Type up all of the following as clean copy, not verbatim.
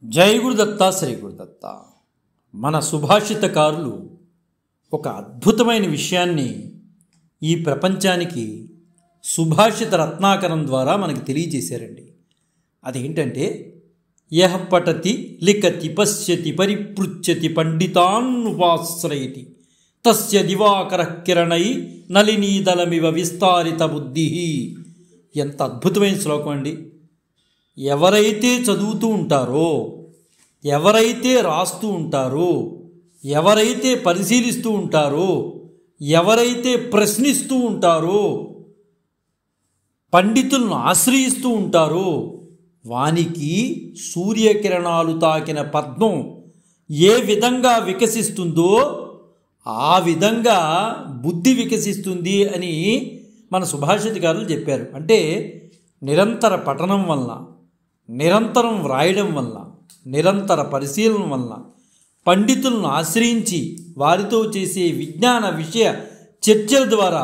జై గురుదత్త శ్రీ గురుదత్త. మన సుభాషితకారులు ఒక అద్భుతమైన విషయాన్ని ఈ ప్రపంచానికి సుభాషిత రత్నాకరం ద్వారా మనకి తెలియజేశారండి. అదేంటంటే, యః పఠతి లిఖతి పశ్యతి పరిపృచ్ఛతి పండితాన్నుపాశ్రయతి తస్య దివాకర కిరణై నళినీదళమివ విస్తారిత బుద్ధి. ఎంత అద్భుతమైన శ్లోకం అండి. ఎవరైతే చదువుతూ ఉంటారో, ఎవరైతే రాస్తూ ఉంటారో, ఎవరైతే పరిశీలిస్తూ ఉంటారో, ఎవరైతే ప్రశ్నిస్తూ ఉంటారో, పండితులను ఆశ్రయిస్తూ ఉంటారో, వానికి సూర్యకిరణాలు తాకిన పద్మం ఏ విధంగా వికసిస్తుందో ఆ విధంగా బుద్ధి వికసిస్తుంది అని మన సుభాషితకారులు చెప్పారు. అంటే నిరంతర పఠనం వల్ల, నిరంతరం వ్రాయడం వల్ల, నిరంతర పరిశీలన వల్ల, పండితులను ఆశ్రయించి వారితో చేసే విజ్ఞాన విషయ చర్చల ద్వారా,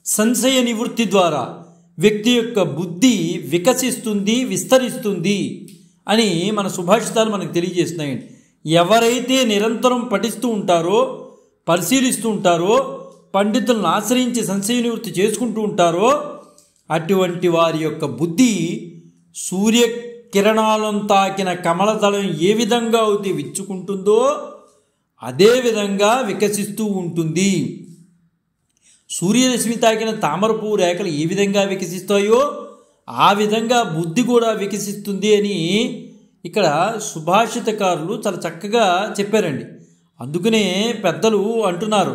సంశయ నివృత్తి ద్వారా వ్యక్తి యొక్క బుద్ధి వికసిస్తుంది, విస్తరిస్తుంది అని మన సుభాషితాలు మనకు తెలియజేస్తున్నాయండి. ఎవరైతే నిరంతరం పఠిస్తూ ఉంటారో, పరిశీలిస్తూ ఉంటారో, పండితులను ఆశ్రయించి సంశయ నివృత్తి చేసుకుంటూ ఉంటారో, అటువంటి వారి యొక్క బుద్ధి సూర్యకిరణాలను తాకిన కమలదళం ఏ విధంగా అయితే విచ్చుకుంటుందో అదేవిధంగా వికసిస్తూ ఉంటుంది. సూర్యరశ్మి తాకిన తామరపు రేఖలు ఏ విధంగా వికసిస్తాయో ఆ విధంగా బుద్ధి కూడా వికసిస్తుంది అని ఇక్కడ సుభాషితకారులు చాలా చక్కగా చెప్పారండి. అందుకనే పెద్దలు అంటున్నారు,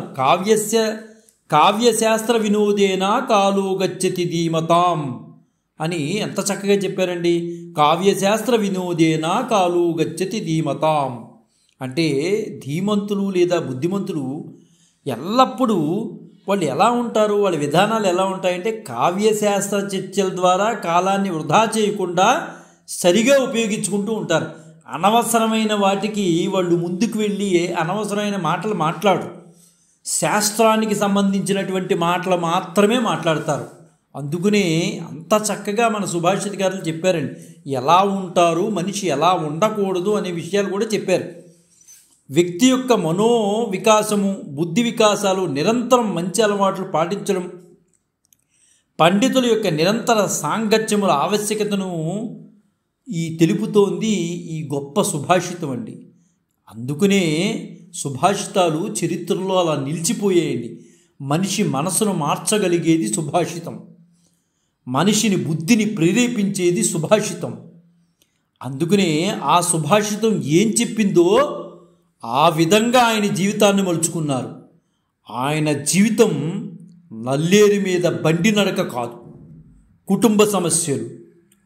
కావ్యశాస్త్ర వినోదేన కాలో గచ్చతి ధీమతాం అని ఎంత చక్కగా చెప్పారండి. కావ్యశాస్త్ర వినోదేన కాలో గచ్చతి ధీమతాం అంటే ధీమంతులు లేదా బుద్ధిమంతులు ఎల్లప్పుడూ వాళ్ళు ఎలా ఉంటారు, వాళ్ళ విధానాలు ఎలా ఉంటాయంటే కావ్యశాస్త్ర చర్చల ద్వారా కాలాన్ని వృధా చేయకుండా సరిగా ఉపయోగించుకుంటూ ఉంటారు. అనవసరమైన వాటికి వాళ్ళు ముందుకు వెళ్ళి అనవసరమైన మాటలు మాట్లాడరు. శాస్త్రానికి సంబంధించినటువంటి మాటలు మాత్రమే మాట్లాడతారు. అందుకనే అంత చక్కగా మన సుభాషితకారులు చెప్పారండి. ఎలా ఉంటారు, మనిషి ఎలా ఉండకూడదు అనే విషయాలు కూడా చెప్పారు. వ్యక్తి యొక్క మనో వికాసము, బుద్ధి వికాసాలు, నిరంతరం మంచి అలవాట్లు పాటించడం, పండితుల యొక్క నిరంతర సాంగత్యముల ఆవశ్యకతను తెలుపుతోంది ఈ గొప్ప సుభాషితం అండి. అందుకనే సుభాషితాలు చరిత్రలో అలా నిలిచిపోయాయండి. మనిషి మనసును మార్చగలిగేది సుభాషితం, మనిషిని బుద్ధిని ప్రేరేపించేది సుభాషితం. అందుకనే ఆ సుభాషితం ఏం చెప్పిందో ఆ విధంగా ఆయన జీవితాన్ని మలుచుకున్నారు. ఆయన జీవితం నల్లేరు మీద బండి నడక కాదు. కుటుంబ సమస్యలు,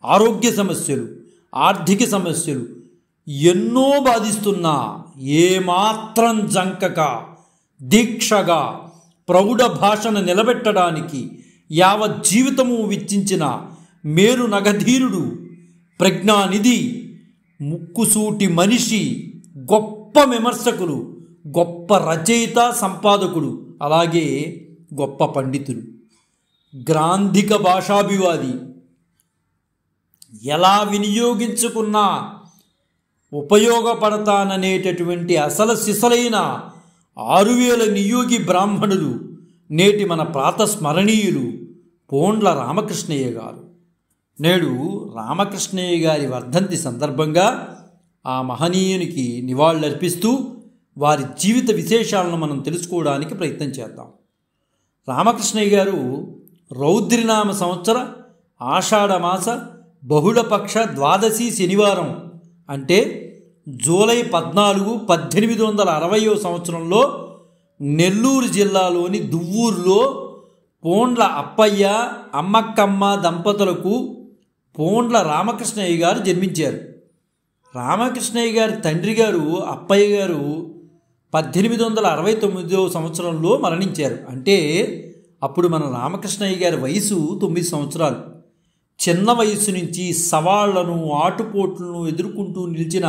ఆరోగ్య సమస్యలు, ఆర్థిక సమస్యలు ఎన్నో బాధిస్తున్నా ఏమాత్రం జంకక దీక్షగా ప్రౌఢ భాషను నిలబెట్టడానికి యావత్ జీవితము వెచ్చించిన మేరు నగధీరుడు, ప్రజ్ఞానిధి, ముక్కుసూటి మనిషి, గొప్ప విమర్శకులు, గొప్ప రచయిత, సంపాదకుడు, అలాగే గొప్ప పండితులు, గ్రాంధిక భాషాభివాది, ఎలా వినియోగించుకున్నా ఉపయోగపడతాననేటటువంటి అసలు సిసలైన 6000 నియోగి బ్రాహ్మణులు, నేటి మన ప్రాతస్మరణీయులు పోండ్ల రామకృష్ణయ్య గారు. నేడు రామకృష్ణయ్య గారి వర్ధంతి సందర్భంగా ఆ మహనీయునికి నివాళులర్పిస్తూ వారి జీవిత విశేషాలను మనం తెలుసుకోవడానికి ప్రయత్నం చేద్దాం. రామకృష్ణయ్య గారు రౌద్రినామ సంవత్సర ఆషాఢమాస బహుళపక్ష ద్వాదశి శనివారం అంటే జూలై 14, 1860వ సంవత్సరంలో నెల్లూరు జిల్లాలోని దువ్వూరులో పోండ్ల అప్పయ్య, అమ్మక్కమ్మ దంపతులకు పోండ్ల రామకృష్ణయ్య గారు జన్మించారు. రామకృష్ణయ్య గారి తండ్రి గారు అప్పయ్య గారు 1869వ సంవత్సరంలో మరణించారు. అంటే అప్పుడు మన రామకృష్ణయ్య గారి వయసు 9 సంవత్సరాలు. చిన్న వయసు నుంచి సవాళ్లను, ఆటుపోట్లను ఎదుర్కొంటూ నిలిచిన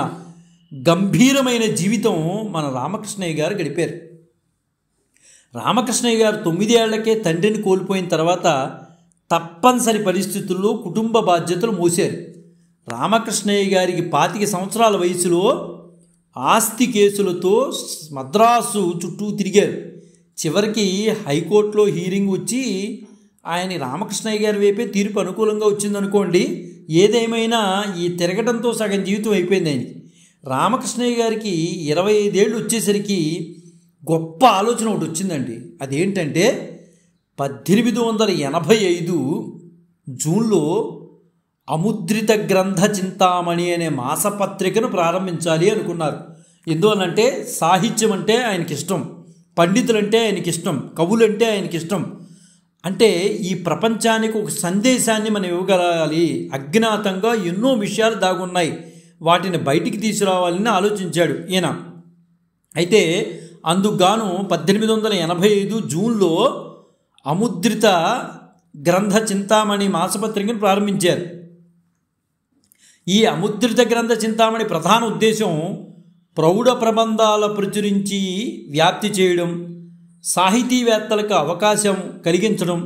గంభీరమైన జీవితం మన రామకృష్ణయ్య గారు గడిపారు. రామకృష్ణయ్య గారు 9 ఏళ్లకే తండ్రిని కోల్పోయిన తర్వాత తప్పనిసరి పరిస్థితుల్లో కుటుంబ బాధ్యతలు మోశారు. రామకృష్ణయ్య గారికి 25 సంవత్సరాల వయసులో ఆస్తి కేసులతో మద్రాసు చుట్టూ తిరిగారు. చివరికి హైకోర్టులో హీరింగ్ వచ్చి ఆయన రామకృష్ణయ్య గారి వైపే తీర్పు అనుకూలంగా వచ్చిందనుకోండి. ఏదేమైనా ఈ తిరగడంతో సగం జీవితం అయిపోయింది ఆయనకి. రామకృష్ణయ్య గారికి 25 ఏళ్ళు వచ్చేసరికి గొప్ప ఆలోచన ఒకటి వచ్చిందండి. అదేంటంటే 1885 జూన్లో అముద్రిత గ్రంథ చింతామణి అనే మాసపత్రికను ప్రారంభించాలి అనుకున్నారు. ఎందువల్లంటే సాహిత్యం అంటే ఆయనకి ఇష్టం, పండితులంటే ఆయనకి ఇష్టం, కవులంటే ఆయనకి ఇష్టం. అంటే ఈ ప్రపంచానికి ఒక సందేశాన్ని మనం ఇవ్వగలగాలి, అజ్ఞాతంగా ఎన్నో విషయాలు దాగున్నాయి, వాటిని బయటికి తీసుకురావాలని ఆలోచించాడు ఈయన. అయితే అందుకుగాను 1885 జూన్లో అముద్రిత గ్రంథ చింతామణి మాసపత్రికను ప్రారంభించారు. ఈ అముద్రిత గ్రంథ చింతామణి ప్రధాన ఉద్దేశం ప్రౌఢ ప్రబంధాల ప్రచురించి వ్యాప్తి చేయడం, సాహితీవేత్తలకు అవకాశం కలిగించడం,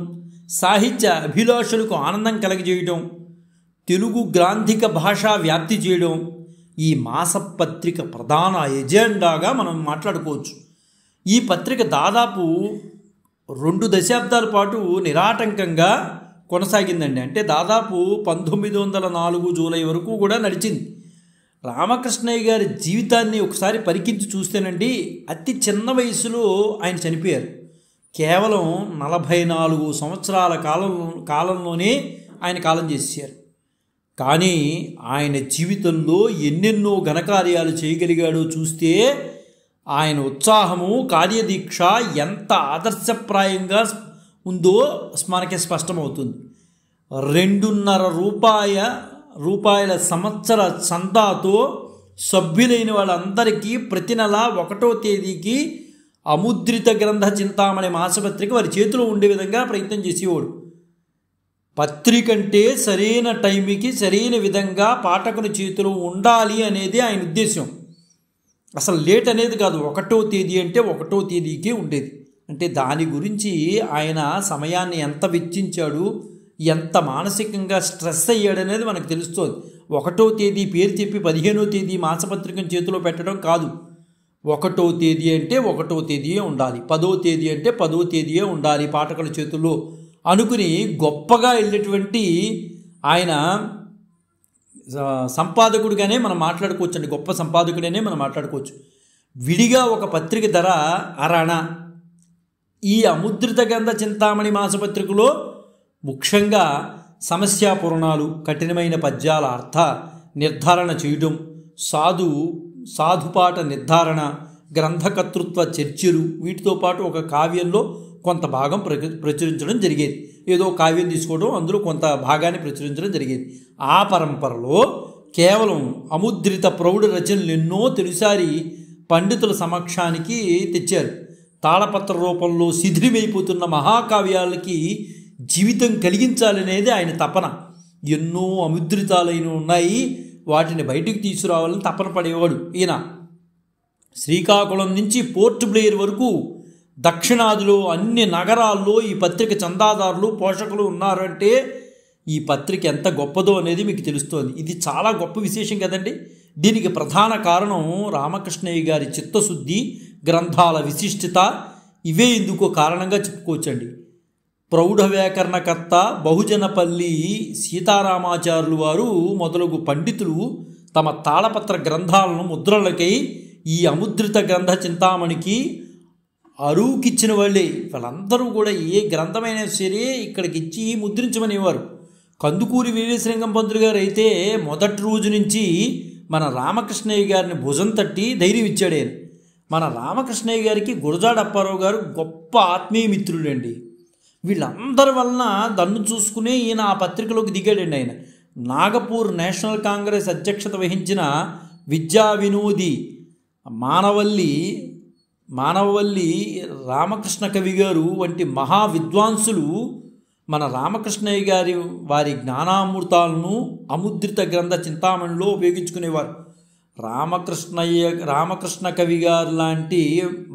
సాహిత్య అభిలాషులకు ఆనందం కలగజేయడం, తెలుగు గ్రాంధిక భాషా వ్యాప్తి చేయడం ఈ మాసపత్రిక ప్రధాన ఎజెండాగా మనం మాట్లాడుకోవచ్చు. ఈ పత్రిక దాదాపు 2 దశాబ్దాల పాటు నిరాటంకంగా కొనసాగిందండి. అంటే దాదాపు 1904 జూలై వరకు కూడా నడిచింది. రామకృష్ణయ్య గారి జీవితాన్ని ఒకసారి పరికించి చూస్తేనండి, అతి చిన్న వయసులో ఆయన చనిపోయారు. కేవలం 44 సంవత్సరాల కాలంలోనే ఆయన కాలం చేశారు. కానీ ఆయన జీవితంలో ఎన్నెన్నో ఘనకార్యాలు చేయగలిగాడో చూస్తే ఆయన ఉత్సాహము, కార్యదీక్ష ఎంత ఆదర్శప్రాయంగా ఉందో మనకి స్పష్టమవుతుంది. 2.5 రూపాయల సంవత్సర చందాతో సభ్యులైన వాళ్ళందరికీ ప్రతి నెల 1వ తేదీకి అముద్రిత గ్రంథ చింతామణి మాసపత్రిక వారి చేతిలో ఉండే విధంగా ప్రయత్నం చేసేవాడు. పత్రిక అంటే సరైన టైంకి సరైన విధంగా పాఠకుని చేతిలో ఉండాలి అనేది ఆయన ఉద్దేశం. అసలు లేట్ అనేది కాదు, 1వ తేదీ అంటే 1వ తేదీకే ఉండేది. అంటే దాని గురించి ఆయన సమయాన్ని ఎంత వెచ్చించాడు, ఎంత మానసికంగా స్ట్రెస్ అయ్యాడనేది మనకు తెలుస్తుంది. 1వ తేదీ పేరు చెప్పి 15వ తేదీ మాసపత్రికను చేతిలో పెట్టడం కాదు. 1వ తేదీ అంటే 1వ తేదీయే ఉండాలి, 10వ తేదీ అంటే 10వ తేదీయే ఉండాలి పాఠకుల చేతుల్లో అనుకుని గొప్పగా వెళ్ళేటువంటి ఆయన సంపాదకుడిగానే మనం మాట్లాడుకోవచ్చు అండి. గొప్ప సంపాదకుడనే మనం మాట్లాడుకోవచ్చు. విడిగా ఒక పత్రిక ధర అరాణ. ఈ అముద్రిత గ్రంథ చింతామణి మాసపత్రికలో ముఖ్యంగా సమస్యాపురాణాలు, కఠినమైన పద్యాల అర్థ నిర్ధారణ చేయడం, సాధుపాఠ నిర్ధారణ, గ్రంథకర్తృత్వ చర్చలు, వీటితో పాటు ఒక కావ్యంలో కొంత భాగం ప్రచురించడం జరిగేది. ఏదో కావ్యం తీసుకోవడం, అందులో కొంత భాగాన్ని ప్రచురించడం జరిగేది. ఆ పరంపరలో కేవలం అముద్రిత ప్రౌఢ రచనలు ఎన్నో తొలిసారి పండితుల సమక్షానికి తెచ్చారు. తాళపత్ర రూపంలో శిథిలమైపోతున్న మహాకావ్యాలకి జీవితం కలిగించాలనేది ఆయన తపన. ఎన్నో అముద్రితాలైన ఉన్నాయి, వాటిని బయటికి తీసుకురావాలని తపన పడేవాడు ఈయన. శ్రీకాకుళం నుంచి పోర్ట్ బ్లెయిర్ వరకు దక్షిణాదిలో అన్ని నగరాల్లో ఈ పత్రిక చందాదారులు, పోషకులు ఉన్నారంటే ఈ పత్రిక ఎంత గొప్పదో అనేది మీకు తెలుస్తోంది. ఇది చాలా గొప్ప విశేషం కదండి. దీనికి ప్రధాన కారణం రామకృష్ణయ్య గారి చిత్తశుద్ధి, గ్రంథాల విశిష్టత. ఇవే ఇందుకో కారణంగా చెప్పుకోవచ్చండి. ప్రౌఢ వ్యాకరణకర్త బహుజనపల్లి సీతారామాచార్యులు వారు మొదలగు పండితులు తమ తాళపత్ర గ్రంథాలను ముద్రలకై ఈ అముద్రిత గ్రంథ చింతామణికి అరువుకిచ్చిన వాళ్ళే. వాళ్ళందరూ కూడా ఏ గ్రంథమైనా సరే ఇక్కడికి ఇచ్చి ముద్రించమనేవారు. కందుకూరి వీరేశలింగం పంతులు గారు అయితే మొదటి రోజు నుంచి మన రామకృష్ణయ్య గారిని భుజం తట్టి ధైర్యం ఇచ్చాడు ఆయన. మన రామకృష్ణయ్య గారికి గురజాడ అప్పారావు గారు గొప్ప ఆత్మీయ మిత్రుడండి. వీళ్ళందరి వలన దన్ను చూసుకునే ఈయన ఆ పత్రికలోకి దిగాడండి. ఆయన నాగపూర్ నేషనల్ కాంగ్రెస్ అధ్యక్షత వహించిన విద్యా వినోది మానవవల్లి రామకృష్ణ కవి గారు వంటి మహా విద్వాంసులు మన రామకృష్ణయ్య గారి వారి జ్ఞానామృతాలను అముద్రిత గ్రంథ చింతామణిలో ఉపయోగించుకునేవారు. రామకృష్ణ కవి గారు లాంటి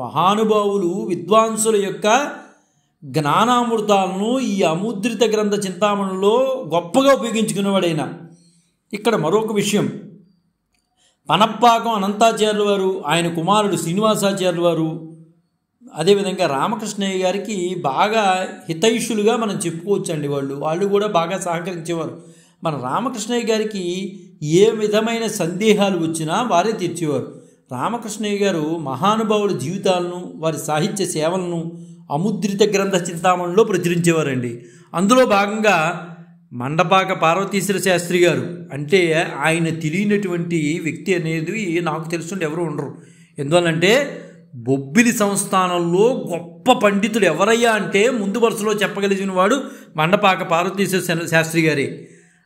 మహానుభావులు, విద్వాంసుల యొక్క జ్ఞానామృతాలను ఈ అముద్రిత గ్రంథ చింతామణిలో గొప్పగా ఉపయోగించుకునేవాడైనా. ఇక్కడ మరొక విషయం, పనప్పాకం అనంతాచార్యుల వారు, ఆయన కుమారుడు శ్రీనివాసాచార్యుల వారు, అదేవిధంగా రామకృష్ణయ్య గారికి బాగా హితైషులుగా మనం చెప్పుకోవచ్చండి. వాళ్ళు కూడా బాగా సహకరించేవారు. మన రామకృష్ణయ్య గారికి ఏ విధమైన సందేహాలు వచ్చినా వారే తీర్చేవారు. రామకృష్ణయ్య గారు మహానుభావుల జీవితాలను, వారి సాహిత్య సేవలను అముద్రిత గ్రంథ చింతామణిలో ప్రచురించేవారండి. అందులో భాగంగా మండపాక పార్వతీశ్వర శాస్త్రి గారు అంటే ఆయన తెలియనటువంటి వ్యక్తి అనేది నాకు తెలుసుంటే ఎవరు ఉండరు. ఎందువల్లంటే బొబ్బిలి సంస్థానంలో గొప్ప పండితుడు ఎవరయ్యా అంటే ముందు వరుసలో చెప్పగలిగిన వాడు మండపాక పార్వతీశ్వర శాస్త్రి గారే.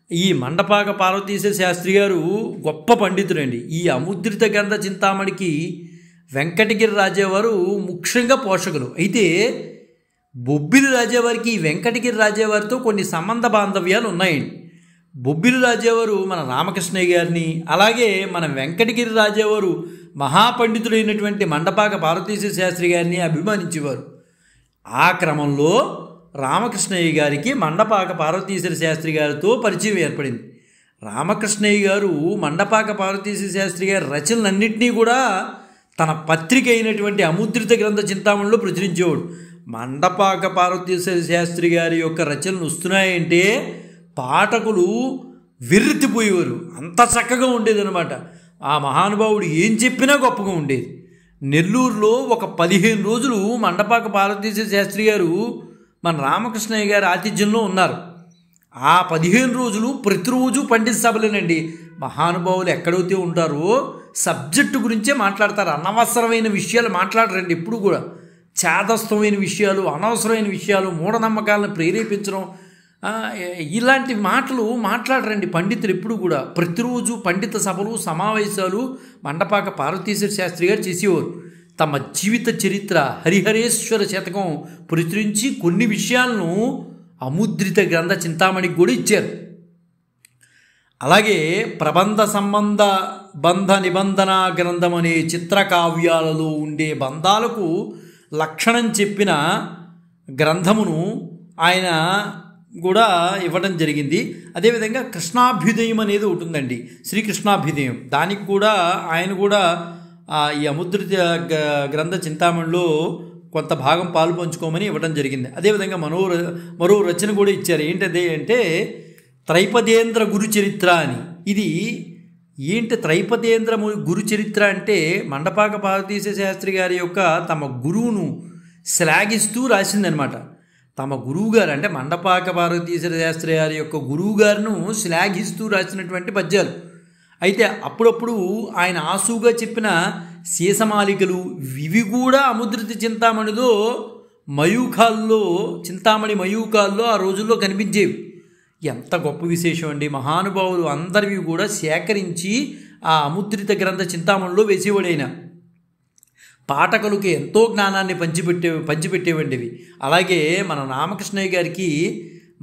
ఈ మండపాక పార్వతీశ్వర శాస్త్రి గారు గొప్ప పండితుడండి. ఈ అముద్రిత గ్రంథ చింతామణికి వెంకటగిరి రాజావారు ముఖ్యంగా పోషకులు. అయితే బొబ్బిలి రాజావారికి వెంకటగిరి రాజావారితో కొన్ని సంబంధ బాంధవ్యాలు ఉన్నాయండి. బొబ్బిలి రాజావారు మన రామకృష్ణయ్య గారిని, అలాగే మన వెంకటగిరి రాజావారు మహాపండితుడైనటువంటి మండపాక పార్వతీశ్వర శాస్త్రి గారిని అభిమానించేవారు. ఆ క్రమంలో రామకృష్ణయ్య గారికి మండపాక పార్వతీశ్వర శాస్త్రి గారితో పరిచయం ఏర్పడింది. రామకృష్ణయ్య గారు మండపాక పార్వతీశ్వర శాస్త్రి గారి రచనలన్నింటినీ కూడా తన పత్రిక అయినటువంటి అముద్రిత గ్రంథ చింతామణిలో ప్రచురించేవాడు. మండపాక పార్వతీశ్వర శాస్త్రి గారి యొక్క రచనలు వస్తున్నాయంటే పాఠకులు విర్రెత్తిపోయేవారు. అంత చక్కగా ఉండేదన్నమాట. ఆ మహానుభావుడు ఏం చెప్పినా గొప్పగా ఉండేది. నెల్లూరులో ఒక 15 రోజులు మండపాక పార్వతీశ్వర శాస్త్రి గారు మన రామకృష్ణయ్య గారి ఆతిథ్యంలో ఉన్నారు. ఆ 15 రోజులు ప్రతిరోజు పండిత సభలేనండి. మహానుభావులు ఎక్కడైతే ఉంటారో సబ్జెక్టు గురించే మాట్లాడతారు. అనవసరమైన విషయాలు మాట్లాడరండి. ఎప్పుడు కూడా ఛాదస్థమైన విషయాలు, అనవసరమైన విషయాలు, మూఢనమ్మకాలను ప్రేరేపించడం, ఇలాంటి మాటలు మాట్లాడరండి పండితులు ఎప్పుడు కూడా. ప్రతిరోజు పండిత సభలు, సమావేశాలు మండపాక పార్వతీశ్వర శాస్త్రి గారు చేసేవారు. తమ జీవిత చరిత్ర హరిహరేశ్వర శతకం ప్రచురించి కొన్ని విషయాలను అముద్రిత గ్రంథ చింతామణికి కూడా ఇచ్చారు. అలాగే ప్రబంధ సంబంధ బంధ నిబంధన గ్రంథం అనే చిత్రకావ్యాలలో ఉండే బంధాలకు లక్షణం చెప్పిన గ్రంథమును ఆయన కూడా ఇవ్వడం జరిగింది. అదేవిధంగా కృష్ణాభ్యుదయం అనేది ఒకటి ఉందండి, శ్రీకృష్ణాభ్యుదయం. దానికి కూడా ఆయన కూడా ఈ అముద్రిత గ్రంథ చింతామణిలో కొంత భాగం పాలు పంచుకోమని ఇవ్వడం జరిగింది. అదేవిధంగా మరో రచన కూడా ఇచ్చారు. ఏంటది అంటే త్రైపదేంద్ర గురు చరిత్ర అని. ఇది ఏంటి త్రైపదేంద్ర గురు చరిత్ర అంటే మండపాక పార్వతీశ్వర శాస్త్రి గారి యొక్క తమ గురువును శ్లాఘిస్తూ రాసిందనమాట. తమ గురువుగారు అంటే మండపాక పార్వతీశ్వర శాస్త్రి గారి యొక్క గురువుగారును శ్లాఘిస్తూ రాసినటువంటి పద్యాలు. అయితే అప్పుడప్పుడు ఆయన ఆసుగా చెప్పిన సీసమాలికలు ఇవి కూడా అముద్రిత చింతామణిలో చింతామణి మయూఖాల్లో ఆ రోజుల్లో కనిపించేవి. ఎంత గొప్ప విశేషం అండి. మహానుభావులు అందరివి కూడా సేకరించి ఆ అముద్రిత గ్రంథ చింతామణిలో వేసేవాడైన పాఠకులకి ఎంతో జ్ఞానాన్ని పంచిపెట్టేవండివి. అలాగే మన రామకృష్ణయ్య గారికి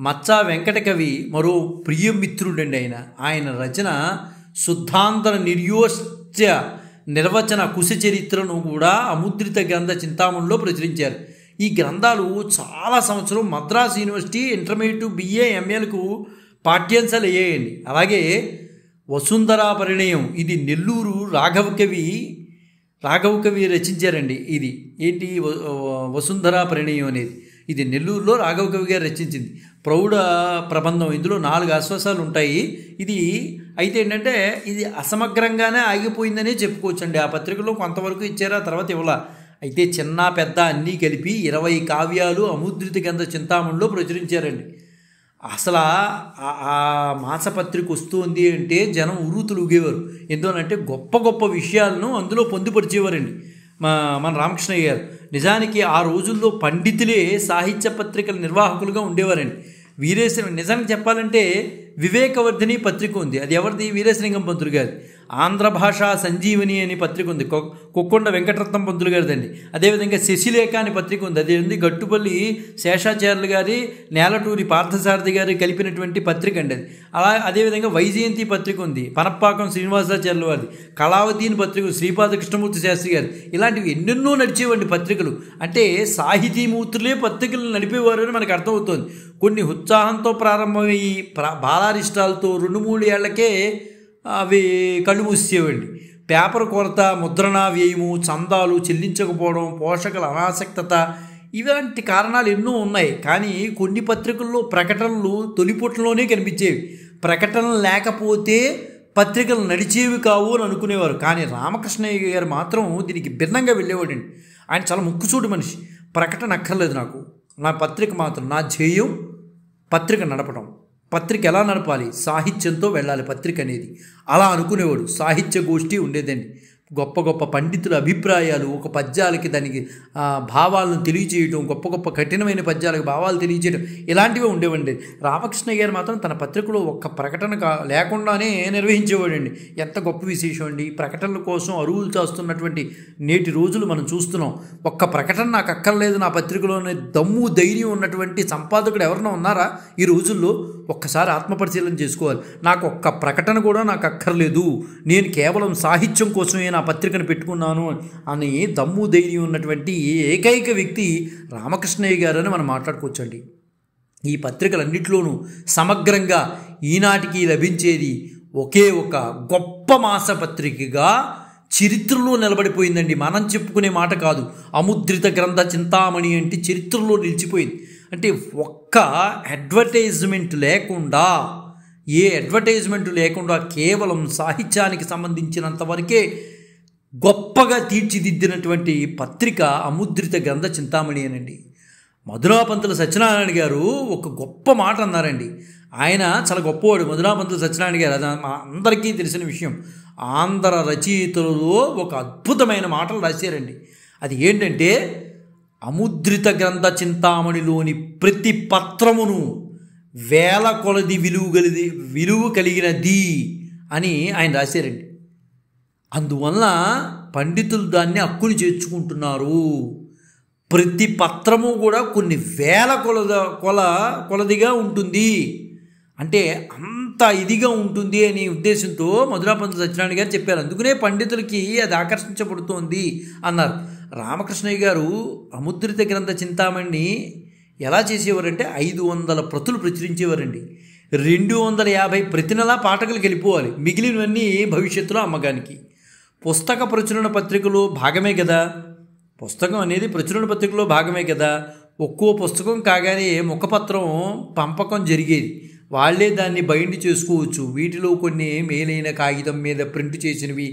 మచ్చా వెంకట కవి మరో ప్రియమిత్రుడండి. ఆయన రచన శుద్ధాంతర నిర్యోచ్య నిర్వచన కుశ చరిత్రను కూడా అముద్రిత గ్రంథ చింతామణిలో ప్రచురించారు. ఈ గ్రంథాలు చాలా సంవత్సరం మద్రాసు యూనివర్సిటీ ఇంటర్మీడియట్, BA, MAలకు పాఠ్యాంశాలు అయ్యాయండి. అలాగే వసుంధరా పరిణయం, ఇది నెల్లూరు రాఘవ కవి రచించారండి. ఇది ఏంటి వసుంధరా పరిణయం అనేది, ఇది నెల్లూరులో రాఘవ కవి గారు రచించింది. ప్రౌఢ ప్రబంధం. ఇందులో 4 ఆశ్వాసాలు ఉంటాయి. ఇది అయితే ఏంటంటే ఇది అసమగ్రంగానే ఆగిపోయిందనే చెప్పుకోవచ్చండి. ఆ పత్రికలో కొంతవరకు ఇచ్చారు, ఆ తర్వాత ఇవ్వాల. అయితే చిన్న పెద్ద అన్నీ కలిపి 20 కావ్యాలు అముద్రిత గ్రంథ చింతామణిలో ప్రచురించారండి. అసలు ఆ మాసపత్రిక వస్తుంది అంటే జనం ఉరుతులు ఊగేవారు. ఎందువలంటే గొప్ప గొప్ప విషయాలను అందులో పొందుపరిచేవారండి మన రామకృష్ణయ్య గారు. నిజానికి ఆ రోజుల్లో పండితులే సాహిత్య పత్రికల నిర్వాహకులుగా ఉండేవారండి. నిజానికి చెప్పాలంటే వివేకవర్ధిని పత్రిక ఉంది. అది ఎవరిది? వీరేశలింగం పంతులు గారి. ఆంధ్ర భాషా సంజీవని అని పత్రిక ఉంది, కొక్కొండ వెంకటరత్నం పంతులు గారిదండి. అదేవిధంగా శశిలేఖ అని పత్రిక ఉంది, అదే ఉంది గట్టుపల్లి శేషాచార్యులు గారి, నేలటూరి పార్థసారథి గారి కలిపినటువంటి పత్రిక అండి అది. అదేవిధంగా వైజయంతి పత్రిక ఉంది, పనప్పాకం శ్రీనివాసాచార్యుల వారిది. కళావతిని పత్రిక శ్రీపాద కృష్ణమూర్తి శాస్త్రి గారు. ఇలాంటివి ఎన్నెన్నో నడిచేవండి పత్రికలు. అంటే సాహితీమూర్తులే పత్రికలు నడిపేవారు అని మనకు అర్థమవుతుంది. కొన్ని ఉత్సాహంతో ప్రారంభమయ్యి బాలారిష్టాలతో 2-3 ఏళ్లకే అవి కళ్ళు మూసేవండి. పేపర్ కొరత, ముద్రణ వ్యయము, చందాలు చెల్లించకపోవడం, పోషకుల అనాసక్తత, ఇలాంటి కారణాలు ఎన్నో ఉన్నాయి. కానీ కొన్ని పత్రికల్లో ప్రకటనలు తొలిపుట్లోనే కనిపించేవి. ప్రకటనలు లేకపోతే పత్రికలు నడిచేవి కావు అని అనుకునేవారు. కానీ రామకృష్ణయ్య గారు మాత్రం దీనికి భిన్నంగా వెళ్ళేవాడండి. ఆయన చాలా ముక్కుసూటి మనిషి. ప్రకటన అక్కర్లేదు నాకు, నా పత్రిక మాత్రం, నా ధ్యేయం పత్రిక నడపడం. పత్రిక ఎలా నడపాలి? సాహిత్యంతో వెళ్ళాలి పత్రిక అనేది, అలా అనుకునేవాడు. సాహిత్య గోష్ఠి ఉండేదండి. గొప్ప గొప్ప పండితుల అభిప్రాయాలు, ఒక పద్యాలకి దానికి భావాలను తెలియచేయటం, గొప్ప గొప్ప కఠినమైన పద్యాలకు భావాలు తెలియచేయడం, ఇలాంటివి ఉండేవండి. రామకృష్ణయ్య గారు మాత్రం తన పత్రికలో ఒక్క ప్రకటన లేకుండానే నిర్వహించేవాడండి. ఎంత గొప్ప విశేషం అండి. ప్రకటనల కోసం అరువులు చేస్తున్నటువంటి నేటి రోజులు మనం చూస్తున్నాం. ఒక్క ప్రకటన నాకు అక్కర్లేదు నా పత్రికలోనే దమ్ము ధైర్యం ఉన్నటువంటి సంపాదకుడు ఎవరైనా ఉన్నారా ఈ రోజుల్లో? ఒక్కసారి ఆత్మపరిశీలన చేసుకోవాలి. నాకు ఒక్క ప్రకటన కూడా నాకు అక్కర్లేదు, నేను కేవలం సాహిత్యం కోసమే నా పత్రికను పెట్టుకున్నాను అని దమ్ము ధైర్యం ఉన్నటువంటి ఏకైక వ్యక్తి రామకృష్ణయ్య గారు అని మనం మాట్లాడుకోవచ్చండి. ఈ పత్రికలన్నింటిలోనూ సమగ్రంగా ఈనాటికి లభించేది ఒకే ఒక గొప్ప మాసపత్రికగా చరిత్రలో నిలబడిపోయిందండి. మనం చెప్పుకునే మాట కాదు. అముద్రిత గ్రంథ చింతామణి అంటే చరిత్రలో నిలిచిపోయింది. అంటే ఒక్క అడ్వర్టైజ్మెంట్ లేకుండా, ఏ అడ్వర్టైజ్మెంట్ లేకుండా కేవలం సాహిత్యానికి సంబంధించినంత వరకే గొప్పగా తీర్చిదిద్దినటువంటి పత్రిక అముద్రిత గ్రంథ చింతామణి అనండి. మధురాపంతుల సత్యనారాయణ గారు ఒక గొప్ప మాట అన్నారండి. ఆయన చాలా గొప్పవాడు మధురాపంతుల సత్యనారాయణ గారు, అది అందరికీ తెలిసిన విషయం. ఆంధ్ర రచయితలలో ఒక అద్భుతమైన మాటలు రాశారండి. అది ఏంటంటే, అముద్రిత గ్రంథ చింతామణిలోని ప్రతి పత్రమును వేల కొలది విలువ కలిగినది అని ఆయన రాశారండి. అందువల్ల పండితులు దాన్ని హక్కుని చేర్చుకుంటున్నారు. ప్రతి పత్రము కూడా కొన్ని వేల కొలదిగా ఉంటుంది, అంటే అంత ఇదిగా ఉంటుంది అనే ఉద్దేశంతో మధురాపంతుల సత్యనారాయణ గారు చెప్పారు. అందుకనే పండితులకి అది ఆకర్షించబడుతోంది అన్నారు. రామకృష్ణయ్య గారు అముద్రిత గ్రంథ చింతామణిని ఎలా చేసేవారంటే 500 ప్రతులు ప్రచురించేవారండి. 250 ప్రతి నెల పాఠకులకు వెళ్ళిపోవాలి, మిగిలినవన్నీ భవిష్యత్తులో అమ్మకానికి. పుస్తక ప్రచురణ పత్రికలో భాగమే కదా, పుస్తకం అనేది ప్రచురణ పత్రికలో భాగమే కదా. ఒక్కో పుస్తకం కాగానే ముఖపత్రం పంపకం జరిగేది, వాళ్ళే దాన్ని బైండ్ చేసుకోవచ్చు. వీటిలో కొన్ని మేలైన కాగితం మీద ప్రింట్ చేసినవి,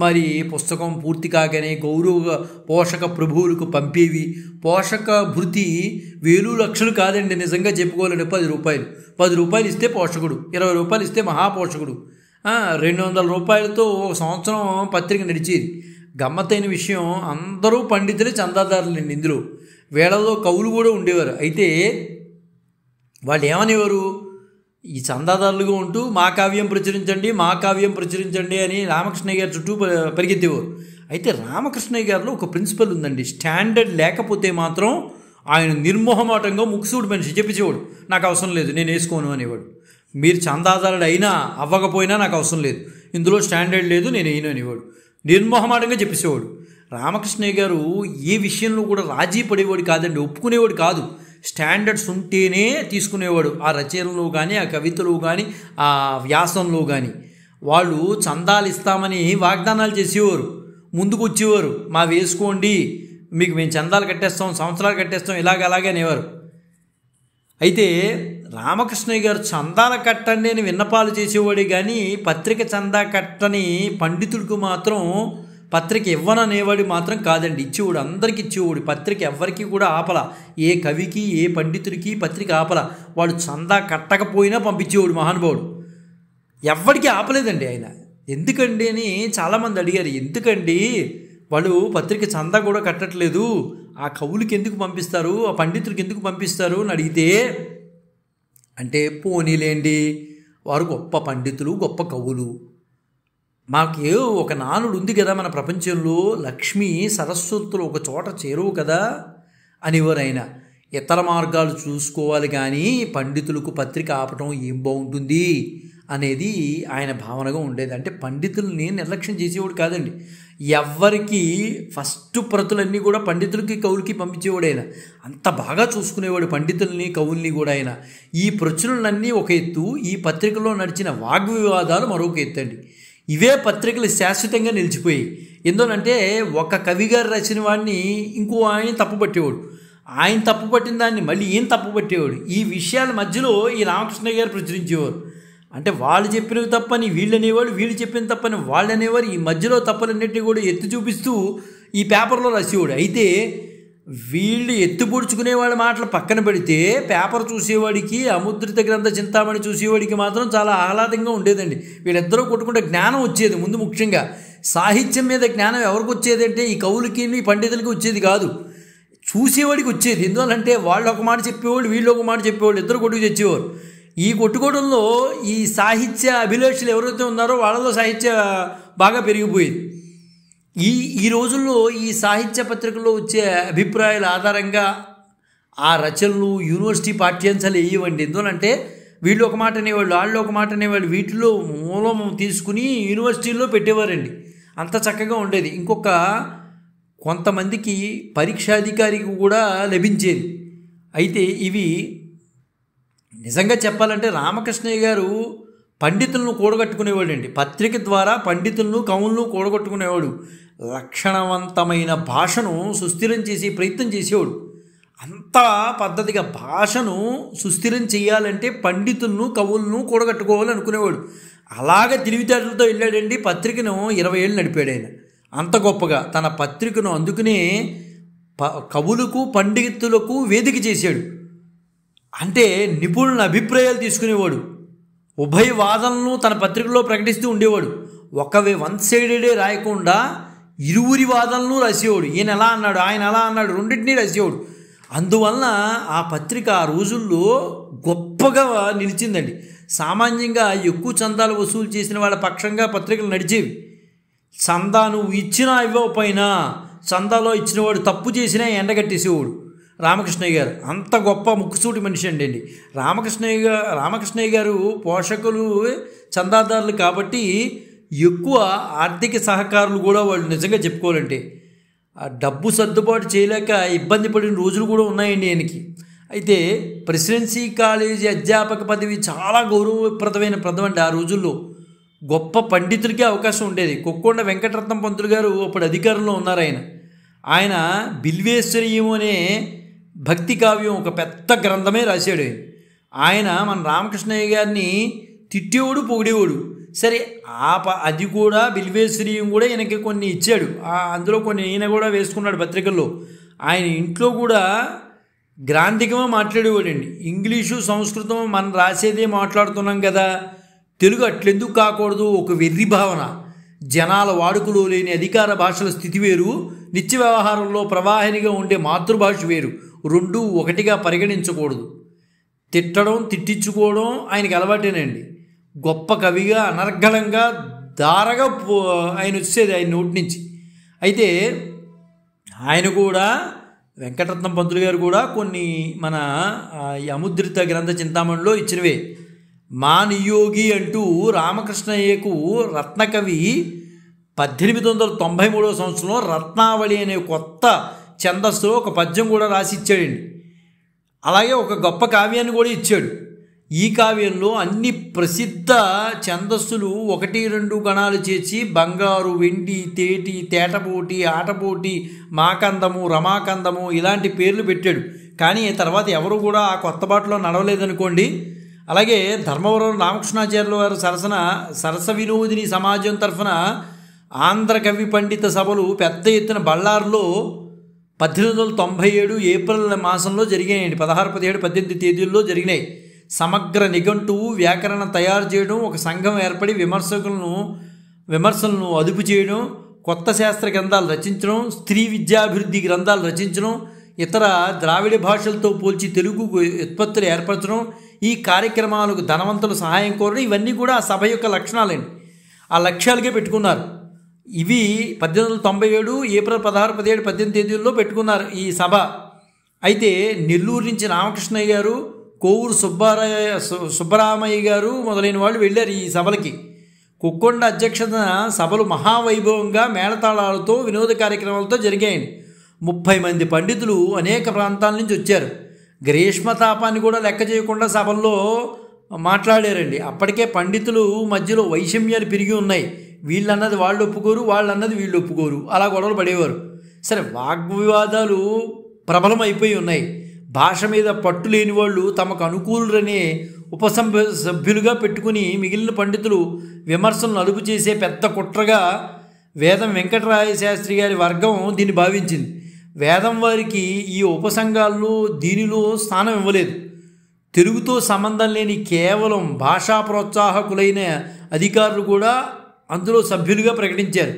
మరి పుస్తకం పూర్తి కాగానే గౌరవ పోషక ప్రభువులకు పంపేవి. పోషక భృతి వేలు లక్షలు కాదండి, నిజంగా చెప్పుకోవాలంటే 10 రూపాయలు. 10 రూపాయలు ఇస్తే పోషకుడు, 20 రూపాయలు ఇస్తే మహాపోషకుడు. 200 రూపాయలతో ఒక సంవత్సరం పత్రిక నడిచేది. గమ్మత్తైన విషయం, అందరూ పండితులే చందాదారులండి. ఇందులో వేళల్లో కవులు కూడా ఉండేవారు. అయితే వాళ్ళు ఏమనేవారు, ఈ చందాదారులుగా ఉంటూ మా కావ్యం ప్రచురించండి, మా కావ్యం ప్రచురించండి అని రామకృష్ణయ్య గారి చుట్టూ పరిగెత్తేవారు. అయితే రామకృష్ణయ్య గారిలో ఒక ప్రిన్సిపల్ ఉందండి. స్టాండర్డ్ లేకపోతే మాత్రం ఆయన నిర్మోహమాటంగా ముక్కుసూడు మనిషి చెప్పించేవాడు, నాకు అవసరం లేదు, నేను వేసుకోను అనేవాడు. మీరు చందాదారుడు అయినా అవ్వకపోయినా నాకు అవసరం లేదు, ఇందులో స్టాండర్డ్ లేదు, నేను వేయను అనేవాడు. నిర్మోహమాటంగా చెప్పేసేవాడు. రామకృష్ణయ్య గారు ఏ విషయంలో కూడా రాజీ పడేవాడు కాదండి, ఒప్పుకునేవాడు కాదు. స్టాండర్డ్స్ ఉంటేనే తీసుకునేవాడు. ఆ రచనలో కానీ, ఆ కవితలో కానీ, ఆ వ్యాసంలో కానీ. వాళ్ళు చందాలు ఇస్తామని వాగ్దానాలు చేసేవారు, ముందుకు వచ్చేవారు, మా వేసుకోండి, మీకు మేము చందాలు కట్టేస్తాం, సంవత్సరాలు కట్టేస్తాం, అలాగే అనేవారు. అయితే రామకృష్ణయ్య గారు చందాల కట్టండి అని విన్నపాలు చేసేవాడే కానీ పత్రిక చందా కట్టని పండితుడికి మాత్రం పత్రిక ఇవ్వననేవాడు మాత్రం కాదండి, ఇచ్చేవాడు, అందరికి ఇచ్చేవాడు. పత్రిక ఎవరికి కూడా ఆపల, ఏ కవికి ఏ పండితుడికి పత్రిక ఆపల. వాడు చందా కట్టకపోయినా పంపించేవాడు మహానుభావుడు, ఎవరికి ఆపలేదండి ఆయన. ఎందుకండి అని చాలామంది అడిగారు, ఎందుకండి వాళ్ళు పత్రిక చందా కూడా కట్టట్లేదు, ఆ కవులకి ఎందుకు పంపిస్తారు, ఆ పండితులకి ఎందుకు పంపిస్తారు అని అడిగితే, అంటే పోనీలేండి, వారు గొప్ప పండితులు, గొప్ప కవులు, మాకు ఒక నానుడు ఉంది కదా మన ప్రపంచంలో, లక్ష్మి సరస్వతులు ఒక చోట చేరువు కదా అనేవారు ఆయన. ఇతర మార్గాలు చూసుకోవాలి కానీ పండితులకు పత్రిక ఆపటం ఏం బాగుంటుంది అనేది ఆయన భావనగా ఉండేది. అంటే పండితుల్ని నిర్లక్ష్యం చేసేవాడు కాదండి. ఎవ్వరికి ఫస్ట్ ప్రతులన్నీ కూడా పండితులకి కవులకి పంపించేవాడు ఆయన. అంత బాగా చూసుకునేవాడు పండితుల్ని కవుల్ని కూడా ఆయన. ఈ ప్రచురణలన్నీ ఒక ఎత్తు, ఈ పత్రికలో నడిచిన వాగ్వివాదాలు మరొక ఎత్తు అండి. ఇవే పత్రికలు శాశ్వతంగా నిలిచిపోయాయి. ఎందుకంటే ఒక కవి గారు రాసిన వాడిని ఇంకో ఆయన తప్పుపట్టేవాడు, ఆయన తప్పుపట్టిన దాన్ని మళ్ళీ ఈయన తప్పుపట్టేవాడు. ఈ విషయాల మధ్యలో ఈ రామకృష్ణయ్య గారు ప్రచురించేవారు. అంటే వాళ్ళు చెప్పినవి తప్పని వీళ్ళు అనేవాడు, వీళ్ళు చెప్పిన తప్పని వాళ్ళు అనేవారు. ఈ మధ్యలో తప్పులన్నింటినీ కూడా ఎత్తి చూపిస్తూ ఈ పేపర్లో రాసేవాడు. అయితే వీళ్ళు ఎత్తి పొడుచుకునే వాళ్ళ మాటలు పక్కన పెడితే పేపర్ చూసేవాడికి, అముద్రిత గ్రంథ చింతామణి చూసేవాడికి మాత్రం చాలా ఆహ్లాదంగా ఉండేదండి. వీళ్ళిద్దరూ కొట్టుకుంటే జ్ఞానం వచ్చేది. ముందు ముఖ్యంగా సాహిత్యం మీద జ్ఞానం ఎవరికి వచ్చేది అంటే ఈ కవులకి ఈ పండితులకి వచ్చేది కాదు, చూసేవాడికి వచ్చేది. ఎందువల్లంటే వాళ్ళు ఒక మాట చెప్పేవాళ్ళు, వీళ్ళు ఒక మాట చెప్పేవాళ్ళు, ఇద్దరు కొట్టుకు తెచ్చేవారు. ఈ కొట్టుకోవడంలో ఈ సాహిత్య అభిలాషులు ఎవరైతే ఉన్నారో వాళ్ళలో సాహిత్య బాగా పెరిగిపోయింది. ఈ రోజుల్లో ఈ సాహిత్య పత్రికల్లో వచ్చే అభిప్రాయాల ఆధారంగా ఆ రచనలు యూనివర్సిటీ పాఠ్యాంశాలు వేయవండి. ఎందుకంటే వీళ్ళు ఒక మాట అనేవాళ్ళు, వాళ్ళు ఒక మాట అనేవాళ్ళు, వీటిలో మూలం తీసుకుని యూనివర్సిటీల్లో పెట్టేవారండి. అంత చక్కగా ఉండేది. ఇంకొక కొంతమందికి పరీక్షాధికారికి కూడా లభించేది. అయితే ఇవి నిజంగా చెప్పాలంటే రామకృష్ణయ్య గారు పండితులను కూడగట్టుకునేవాడు అండి. పత్రిక ద్వారా పండితులను కవులను కూడగట్టుకునేవాడు. లక్షణవంతమైన భాషను సుస్థిరం చేసి ప్రయత్నం చేసేవాడు. అంత పద్ధతిగా భాషను సుస్థిరం చేయాలంటే పండితులను కవులను కూడగట్టుకోవాలి అనుకునేవాడు. అలాగ తెలివితేటలతో వెళ్ళాడండి. పత్రికను 20 ఏళ్ళు నడిపాడు ఆయన. అంత గొప్పగా తన పత్రికను అందుకునే కవులకు పండితులకు వేదిక చేశాడు. అంటే నిపుణుల అభిప్రాయాలు తీసుకునేవాడు. ఉభయ వాదనలను తన పత్రికలో ప్రకటిస్తూ ఉండేవాడు. వన్ సైడెడే రాయకుండా ఇరువురి వాదనలు రాసేవాడు. ఈయన ఎలా అన్నాడు, ఆయన ఎలా అన్నాడు, రెండింటినీ రాసేవాడు. అందువలన ఆ పత్రిక ఆ రోజుల్లో గొప్పగా నిలిచిందండి. సామాన్యంగా ఎక్కువ చందాలు వసూలు చేసిన వాళ్ళ పక్షంగా పత్రికలు నడిచేవి. చందా నువ్వు ఇచ్చినా ఇవ్వకపోయినా చందాలో ఇచ్చినవాడు తప్పు చేసినా ఎండగట్టేసేవాడు రామకృష్ణయ్య గారు. అంత గొప్ప ముక్కుసూటి మనిషి అండి. రామకృష్ణయ్య గారు పోషకులు చందాదారులు కాబట్టి ఎక్కువ ఆర్థిక సహకారులు కూడా వాళ్ళు నిజంగా చెప్పుకోవాలంటే డబ్బు సర్దుబాటు చేయలేక ఇబ్బంది పడిన రోజులు కూడా ఉన్నాయండి ఆయనకి. అయితే ప్రెసిడెన్సీ కాలేజీ అధ్యాపక పదవి చాలా గౌరవప్రదమైన పదవి అండి. ఆ రోజుల్లో గొప్ప పండితులకే అవకాశం ఉండేది. కొక్కొండ వెంకటరత్నం పంతులు గారు అప్పుడు అధికారంలో ఉన్నారు. ఆయన బిల్వేశ్వరీయం అనే భక్తి కావ్యం ఒక పెద్ద గ్రంథమే రాశాడు. ఆయన మన రామకృష్ణయ్య గారిని తిట్టేవాడు, పొగిడేవాడు. సరే అది కూడా బిల్వేశ్వరీయం కూడా ఈయనకి కొన్ని ఇచ్చాడు. అందులో కొన్ని ఈయన కూడా వేసుకున్నాడు పత్రికల్లో. ఆయన ఇంట్లో కూడా గ్రాంధికంగా మాట్లాడేవాడండి. ఇంగ్లీషు సంస్కృతం మనం రాసేదే మాట్లాడుతున్నాం కదా, తెలుగు అట్లెందుకు కాకూడదు, ఒక వెర్రి భావన. జనాల వాడుకలో లేని అధికార భాషల స్థితి వేరు, నిత్య వ్యవహారంలో ప్రవాహినిగా ఉండే మాతృభాష వేరు, రెండూ ఒకటిగా పరిగణించకూడదు. తిట్టడం తిట్టించుకోవడం ఆయనకి అలవాటేనండి. గొప్ప కవిగా అనర్గళంగా దారగా ఆయన వచ్చేది ఆయన నోటి నుంచి. అయితే ఆయన కూడా వెంకటరత్నం పంతులు గారు కూడా కొన్ని మన అముద్రిత గ్రంథ చింతామణిలో ఇచ్చినవే. మా నియోగి అంటూ రామకృష్ణయ్యకు రత్నకవి 1893 సంవత్సరంలో రత్నావళి అనే కొత్త ఛందస్సులో ఒక పద్యం కూడా రాసి ఇచ్చాడండి. అలాగే ఒక గొప్ప కావ్యాన్ని కూడా ఇచ్చాడు. ఈ కావ్యంలో అన్ని ప్రసిద్ధ ఛందస్సులు 1-2 గణాలు చేర్చి బంగారు, వెండి, తేటి, తేటపోటి, ఆటపోటి, మాకందము, రమాకందము ఇలాంటి పేర్లు పెట్టాడు. కానీ తర్వాత ఎవరు కూడా ఆ కొత్త బాటలో నడవలేదనుకోండి. అలాగే ధర్మవరం రామకృష్ణాచార్యుల వారు సరస వినోదిని సమాజం తరఫున ఆంధ్ర కవి పండిత సభలు పెద్ద ఎత్తున బళ్ళారులో 1897 ఏప్రిల్ మాసంలో జరిగాయండి. 16, 17, 18 తేదీల్లో జరిగినాయి. సమగ్ర నిఘంటువు వ్యాకరణ తయారు చేయడం, ఒక సంఘం ఏర్పడి విమర్శలను అదుపు చేయడం, కొత్త శాస్త్ర గ్రంథాలు రచించడం, స్త్రీ విద్యాభివృద్ధి గ్రంథాలు రచించడం, ఇతర ద్రావిడ భాషలతో పోల్చి తెలుగు ఉత్పత్తులు ఏర్పరచడం, ఈ కార్యక్రమాలకు ధనవంతుల సహాయం కోరడం, ఇవన్నీ కూడా ఆ సభ యొక్క లక్షణాలండి. ఆ లక్ష్యాలుగా పెట్టుకున్నారు. ఇవి 1897 ఏప్రిల్ 16, 17, 18 తేదీల్లో పెట్టుకున్నారు ఈ సభ. అయితే నెల్లూరు నుంచి రామకృష్ణయ్య గారు, కోవూరు సుబ్బరామయ్య గారు మొదలైన వాళ్ళు వెళ్ళారు ఈ సభలకి. కుక్కొండ అధ్యక్షతన సభలు మహావైభవంగా మేళతాళాలతో వినోద కార్యక్రమాలతో జరిగాయండి. 30 మంది పండితులు అనేక ప్రాంతాల నుంచి వచ్చారు. గ్రీష్మతాపాన్ని కూడా లెక్క చేయకుండా సభల్లో మాట్లాడారండి. అప్పటికే పండితులు మధ్యలో వైషమ్యాలు పెరిగి ఉన్నాయి. వీళ్ళన్నది వాళ్ళు ఒప్పుకోరు, వాళ్ళన్నది వీళ్ళు ఒప్పుకోరు, అలా గొడవలు పడేవారు. సరే, వాగ్వివాదాలు ప్రబలం అయిపోయి ఉన్నాయి. భాష మీద పట్టు లేని వాళ్ళు తమకు అనుకూలురనే సభ్యులుగా పెట్టుకుని మిగిలిన పండితులు విమర్శలను అదుపు చేసే పెద్ద కుట్రగా వేదం వెంకటరాయ శాస్త్రి గారి వర్గం దీన్ని భావించింది. వేదం వారికి ఈ ఉపసంఘాల్లో దీనిలో స్థానం ఇవ్వలేదు. తెలుగుతో సంబంధం లేని కేవలం భాషా ప్రోత్సాహకులైన అధికారులు కూడా అందులో సభ్యులుగా ప్రకటించారు.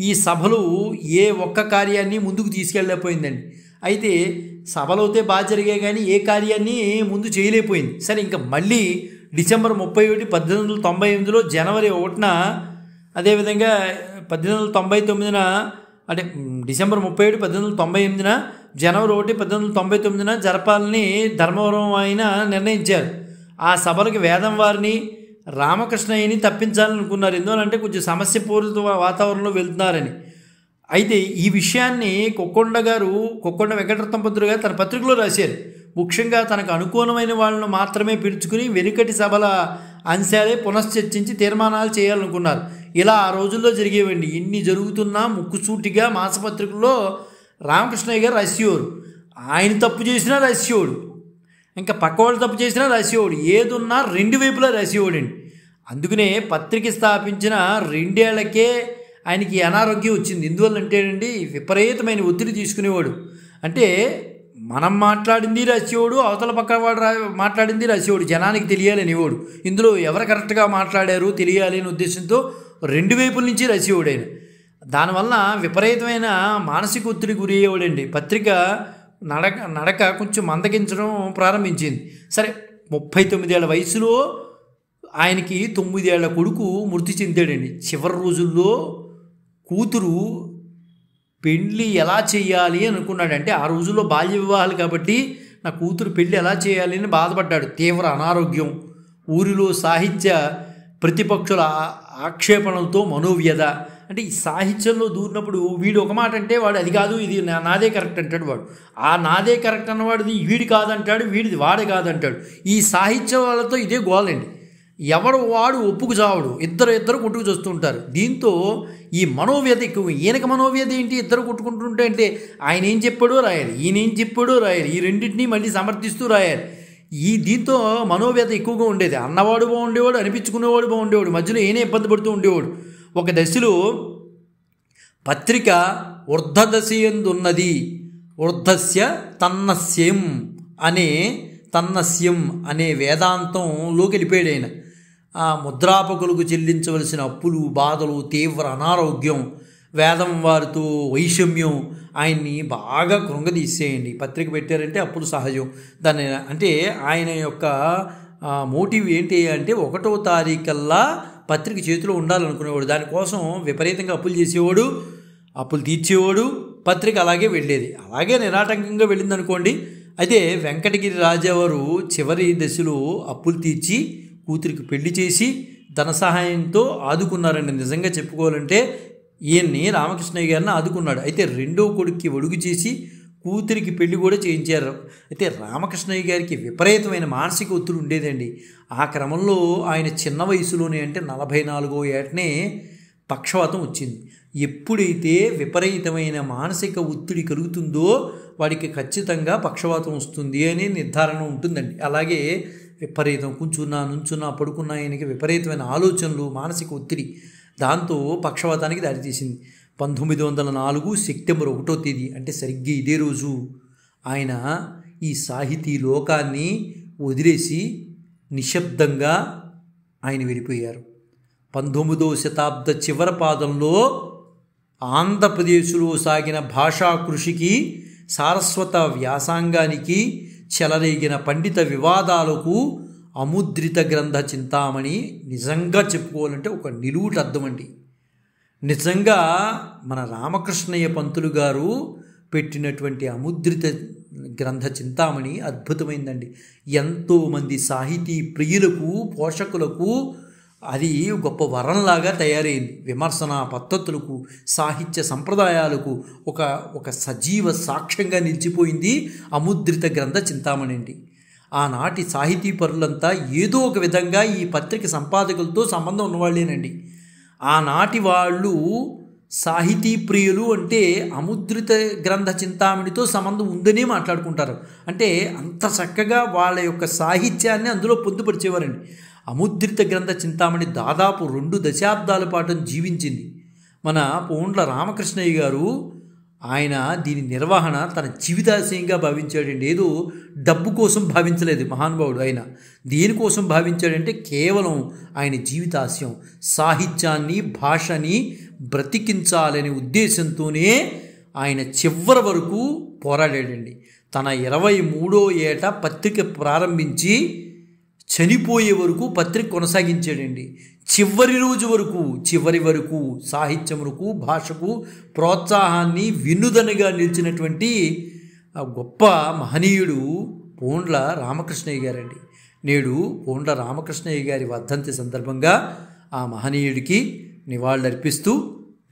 ఈ సభలు ఏ ఒక్క కార్యాన్ని ముందుకు తీసుకెళ్ళలేకపోయిందండి. అయితే సభలు అయితే బాగా జరిగాయి, కానీ ఏ కార్యాన్ని ముందు చేయలేకపోయింది. సరే, ఇంకా మళ్ళీ డిసెంబర్ 31, 1898లో జనవరి 1న, అదేవిధంగా 1899 అంటే డిసెంబర్ 31, 1898, జనవరి 1, 1899 జరపాలని ధర్మవరం ఆయన నిర్ణయించారు. ఆ సభలకు వేదం వారిని, రామకృష్ణయ్యని తప్పించాలనుకున్నారు. ఎందువలంటే కొంచెం సమస్యపూరిత వాతావరణంలో వెళ్తున్నారని. అయితే ఈ విషయాన్ని కొక్కొండ వెంకటరత్నం పంతులు గారు తన పత్రికలో రాశారు. ముఖ్యంగా తనకు అనుకూలమైన వాళ్ళను మాత్రమే పిలుచుకుని వెనుకటి సభల అంశాలే పునశ్చర్చించి తీర్మానాలు చేయాలనుకున్నారు. ఇలా ఆ రోజుల్లో జరిగేవండి. ఇన్ని జరుగుతున్నా ముక్కుసూటిగా మాసపత్రికల్లో రామకృష్ణయ్య గారు రహస్యోడు. ఆయన తప్పు చేసినా రహస్యోడు, ఇంకా పక్క వాళ్ళు తప్పు చేసినా రహస్యోడు, ఏదున్నా రెండు వైపులా రహస్యోడండి. అందుకనే పత్రిక స్థాపించిన 2 ఏళ్లకే ఆయనకి అనారోగ్యం వచ్చింది. ఎందువల్లంటేనండి, విపరీతమైన ఒత్తిడి తీసుకునేవాడు. అంటే మనం మాట్లాడింది రహస్యోడు, అవతల పక్క వాడు మాట్లాడింది రహస్యోడు, జనానికి తెలియాలనేవాడు. ఇందులో ఎవరు కరెక్ట్గా మాట్లాడారు తెలియాలి అనే ఉద్దేశంతో 2 వైపుల నుంచి రహస్యోడు ఆయన. దానివల్ల విపరీతమైన మానసిక ఒత్తిడి గురయ్యేవాడండి. పత్రిక నడక కొంచెం మందగించడం ప్రారంభించింది. సరే, 39 ఏళ్ల వయసులో ఆయనకి 9 ఏళ్ల కొడుకు మృతి చెందాడండి. చివరి రోజుల్లో కూతురు పెళ్ళి ఎలా చేయాలి అనుకున్నాడంటే, ఆ రోజుల్లో బాల్య వివాహాలు కాబట్టి నా కూతురు పెళ్ళి ఎలా చేయాలి అని బాధపడ్డాడు. తీవ్ర అనారోగ్యం, ఊరిలో సాహిత్య ప్రతిపక్షుల ఆక్షేపణలతో మనోవ్యధ. అంటే ఈ సాహిత్యంలో దూరినప్పుడు వీడు ఒక మాట అంటే వాడు అది కాదు, ఇది నాదే కరెక్ట్ అంటాడు. వాడు ఆ నాదే కరెక్ట్ అన్నవాడిది వీడి కాదంటాడు, వీడిది వాడే కాదంటాడు. ఈ సాహిత్యం వాళ్ళతో ఇదే గోలండి. ఎవడు వాడు ఒప్పుకు చావడు, ఇద్దరు కొట్టుకు చూస్తుంటారు. దీంతో ఈ మనోవ్యధ ఎక్కువ. ఈయనకి మనోవ్యధ ఏంటి, ఇద్దరు కొట్టుకుంటుంటే అంటే ఆయన ఏం చెప్పాడో రాయాలి, ఈయన ఏం చెప్పాడో రాయాలి, ఈ రెండింటినీ మళ్ళీ సమర్థిస్తూ రాయాలి. దీంతో మనోవ్యధ ఎక్కువగా ఉండేది. అన్నవాడు బాగుండేవాడు, అనిపించుకునేవాడు బాగుండేవాడు, మధ్యలో ఈయనే ఇబ్బంది పడుతూ ఉండేవాడు. ఒక దశలో పత్రిక ఊర్ధదశయందున్నది, ఊర్ధస్య తన్నస్యం అనే వేదాంతంలోకి వెళ్ళిపోయాడు ఆయన. ఆ ముద్రాపకులకు చెల్లించవలసిన అప్పులు, బాధలు, తీవ్ర అనారోగ్యం, వేదం వారితో వైషమ్యం ఆయన్ని బాగా కృంగదీసేయండి. పత్రిక పెట్టారంటే అప్పులు సహజం. దాన్ని అంటే ఆయన యొక్క మోటివ్ ఏంటి అంటే 1వ తారీఖల్లా పత్రిక చేతిలో ఉండాలనుకునేవాడు. దానికోసం విపరీతంగా అప్పులు చేసేవాడు, అప్పులు తీర్చేవాడు. పత్రిక అలాగే వెళ్ళేది, అలాగే నిరాటంకంగా వెళ్ళిందనుకోండి. అయితే వెంకటగిరి రాజావారు చివరి దశలో అప్పులు తీర్చి కూతురికి పెళ్లి చేసి ధన సహాయంతో ఆదుకున్నారండి. నిజంగా చెప్పుకోవాలంటే ఈయన్ని రామకృష్ణయ్య గారిని ఆదుకున్నాడు. అయితే 2వ కొడుక్కి ఒడుగు చేసి కూతురికి పెళ్లి కూడా చేయించారు. అయితే రామకృష్ణయ్య గారికి విపరీతమైన మానసిక ఒత్తిడి ఉండేదండి. ఆ క్రమంలో ఆయన చిన్న వయసులోనే అంటే 44వ ఏటనే పక్షవాతం వచ్చింది. ఎప్పుడైతే విపరీతమైన మానసిక ఒత్తిడి కలుగుతుందో వాడికి ఖచ్చితంగా పక్షవాతం వస్తుంది అని నిర్ధారణ ఉంటుందండి. అలాగే విపరీతం నుంచున్నా పడుకున్న ఆయనకి విపరీతమైన ఆలోచనలు, మానసిక ఒత్తిడి, దాంతో పక్షవాతానికి దారితీసింది. 1904 సెప్టెంబర్ 1వ తేదీ అంటే సరిగ్గా ఇదే రోజు ఆయన ఈ సాహితీ లోకాన్ని వదిలేసి నిశ్శబ్దంగా ఆయన వెళ్ళిపోయారు. 19వ శతాబ్ద చివరి పాదంలో ఆంధ్రప్రదేశ్లో సాగిన భాషా కృషికి, సారస్వత వ్యాసంగానికి, చెలరేగిన పండిత వివాదాలకు అముద్రిత గ్రంథ చింతామణి నిజంగా చెప్పుకోవాలంటే ఒక నిలువుటద్దం అండి. నిజంగా మన రామకృష్ణయ్య పంతులు గారు పెట్టినటువంటి అముద్రిత గ్రంథ చింతామణి అద్భుతమైందండి. ఎంతోమంది సాహితీ ప్రియులకు, పోషకులకు అది గొప్ప వరంలాగా తయారైంది. విమర్శన పద్ధతులకు, సాహిత్య సంప్రదాయాలకు ఒక సజీవ సాక్ష్యంగా నిలిచిపోయింది అముద్రిత గ్రంథ చింతామణి అండి. ఆనాటి సాహితీ పరులంతా ఏదో ఒక విధంగా ఈ పత్రిక సంపాదకులతో సంబంధం ఉన్నవాళ్ళేనండి. ఆనాటి వాళ్ళు సాహితీ ప్రియులు అంటే అముద్రిత గ్రంథ చింతామణితో సంబంధం ఉందనే మాట్లాడుకుంటారు. అంటే అంత చక్కగా వాళ్ళ యొక్క సాహిత్యాన్ని అందులో పొందుపరిచేవారండి. అముద్రిత గ్రంథ చింతామణి దాదాపు 2 దశాబ్దాల పాటు జీవించింది. మన పోండ్ల రామకృష్ణయ్య గారు ఆయన దీని నిర్వహణ తన జీవితాశయంగా భావించాడండి. ఏదో డబ్బు కోసం భావించలేదు మహానుభావుడు. ఆయన దేనికోసం భావించాడంటే కేవలం ఆయన జీవితాశయం సాహిత్యాన్ని, భాషని బ్రతికించాలనే ఉద్దేశంతోనే ఆయన చివరి వరకు పోరాడాడండి. తన 23వ ఏట పత్రిక ప్రారంభించి చనిపోయే వరకు పత్రిక కొనసాగించాడండి. చివరి వరకు సాహిత్యములకు, భాషకు ప్రోత్సాహాన్ని, వినుదనగా నిలిచినటువంటి గొప్ప మహనీయుడు పోండ్ల రామకృష్ణయ్య గారండి. నేడు పోండ్ల రామకృష్ణయ్య గారి వర్ధంతి సందర్భంగా ఆ మహనీయుడికి నివాళులర్పిస్తూ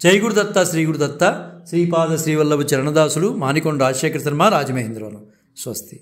జై గురుదత్త, శ్రీ గురుదత్త, శ్రీపాద శ్రీవల్లభ చరణదాసులు, మానికొండ రాజశేఖర శర్మ, రాజమహేంద్రవరం. స్వస్తి.